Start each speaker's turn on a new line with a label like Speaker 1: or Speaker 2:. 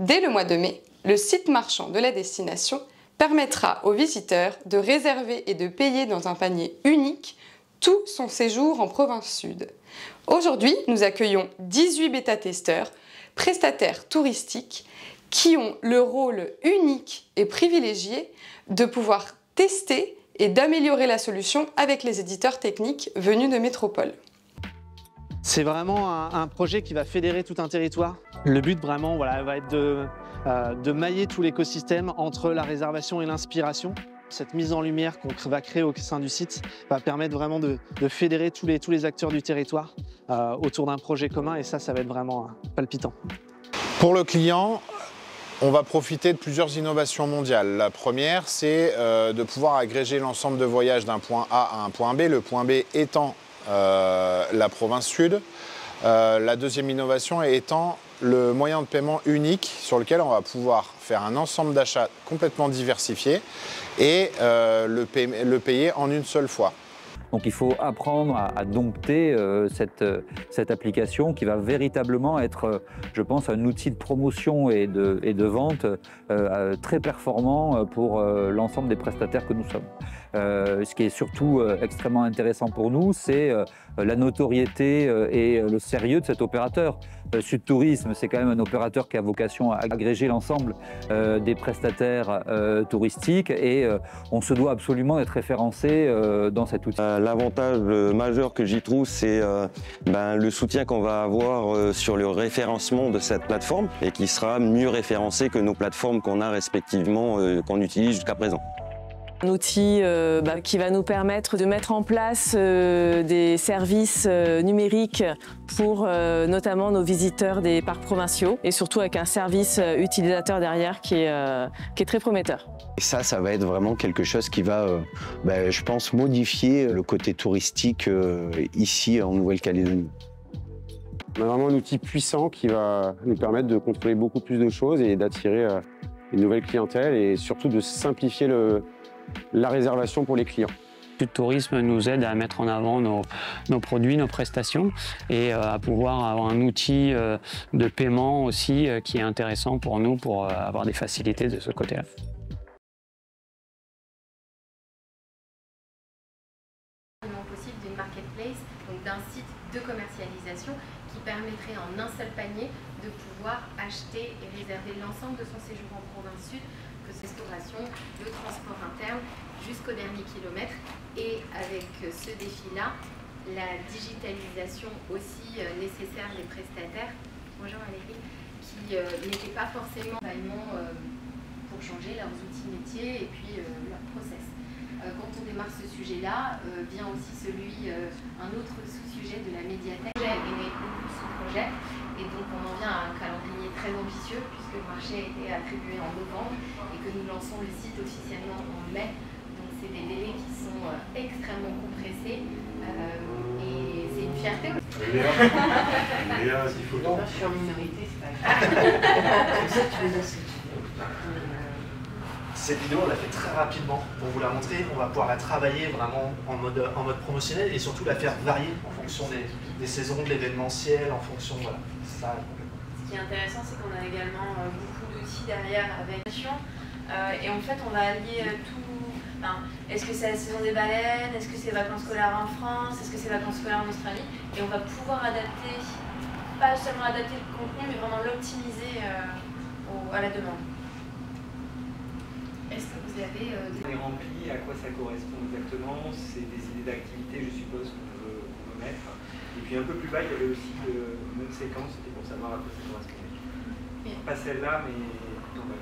Speaker 1: Dès le mois de mai, le site marchand de la destination permettra aux visiteurs de réserver et de payer dans un panier unique tout son séjour en province sud. Aujourd'hui, nous accueillons 18 bêta-testeurs, prestataires touristiques, qui ont le rôle unique et privilégié de pouvoir tester et d'améliorer la solution avec les éditeurs techniques venus de métropole.
Speaker 2: C'est vraiment un projet qui va fédérer tout un territoire. Le but vraiment va être de mailler tout l'écosystème entre la réservation et l'inspiration. Cette mise en lumière qu'on va créer au sein du site va permettre vraiment de fédérer tous les acteurs du territoire autour d'un projet commun, et ça va être vraiment palpitant.
Speaker 3: Pour le client, on va profiter de plusieurs innovations mondiales. La première, c'est de pouvoir agréger l'ensemble de voyages d'un point A à un point B, le point B étant la province sud. La deuxième innovation étant le moyen de paiement unique sur lequel on va pouvoir faire un ensemble d'achats complètement diversifiés et le payer en une seule fois.
Speaker 4: Donc il faut apprendre à dompter cette application qui va véritablement être, je pense, un outil de promotion et de vente très performant pour l'ensemble des prestataires que nous sommes. Ce qui est surtout extrêmement intéressant pour nous, c'est la notoriété et le sérieux de cet opérateur. Sud Tourisme, c'est quand même un opérateur qui a vocation à agréger l'ensemble des prestataires touristiques, et on se doit absolument d'être référencé dans cet outil.
Speaker 5: L'avantage majeur que j'y trouve, c'est le soutien qu'on va avoir sur le référencement de cette plateforme, et qui sera mieux référencé que nos plateformes qu'on a respectivement, qu'on utilise jusqu'à présent.
Speaker 6: Un outil qui va nous permettre de mettre en place des services numériques pour notamment nos visiteurs des parcs provinciaux, et surtout avec un service utilisateur derrière qui est très prometteur.
Speaker 7: Et ça va être vraiment quelque chose qui va, je pense, modifier le côté touristique ici en Nouvelle-Calédonie.
Speaker 8: On a vraiment un outil puissant qui va nous permettre de contrôler beaucoup plus de choses et d'attirer une nouvelle clientèle, et surtout de simplifier la réservation pour les clients.
Speaker 9: Sud Tourisme nous aide à mettre en avant nos produits, nos prestations, et à pouvoir avoir un outil de paiement aussi qui est intéressant pour nous, pour avoir des facilités de ce côté-là.
Speaker 10: Possible d'une marketplace, donc d'un site de commercialisation qui permettrait en un seul panier de pouvoir acheter et réserver l'ensemble de son séjour en province sud, que ce soit restauration, le transport interne jusqu'au dernier kilomètre. Et avec ce défi-là, la digitalisation aussi nécessaire des prestataires, bonjour Valérie, qui n'étaient pas forcément pour changer leurs outils métiers et puis leur process. Quand on démarre ce sujet-là, vient aussi un autre sous-sujet de la médiathèque. On est né beaucoup de ce projet, et donc on en vient à un calendrier très ambitieux, puisque le marché a été attribué en novembre et que nous lançons le site officiellement en mai. Donc c'est des délais qui sont extrêmement compressés, et c'est une fierté.
Speaker 11: Léa, s'il faut.
Speaker 12: Je suis en minorité, c'est pas grave. C'est ça que tu les as.
Speaker 11: Cette vidéo, on l'a fait très rapidement pour vous la montrer. On va pouvoir la travailler vraiment en mode promotionnel, et surtout la faire varier en fonction des saisons, de l'événementiel, en fonction, voilà. Ça,
Speaker 13: ce qui est intéressant, c'est qu'on a également beaucoup d'outils derrière avec et en fait, on va allier tout. Est-ce que c'est la saison des baleines? Est-ce que c'est vacances scolaires en France? Est-ce que c'est vacances scolaires en Australie? Et on va pouvoir adapter, pas seulement adapter le contenu, mais vraiment l'optimiser à la demande.
Speaker 10: Est-ce que vous avez
Speaker 14: des remplis, à quoi ça correspond exactement? C'est des idées d'activités, je suppose, qu'on veut mettre. Et puis un peu plus bas, il y avait aussi une autre séquence, c'était pour savoir à quoi ça correspondait. Pas celle-là, mais plutôt bas.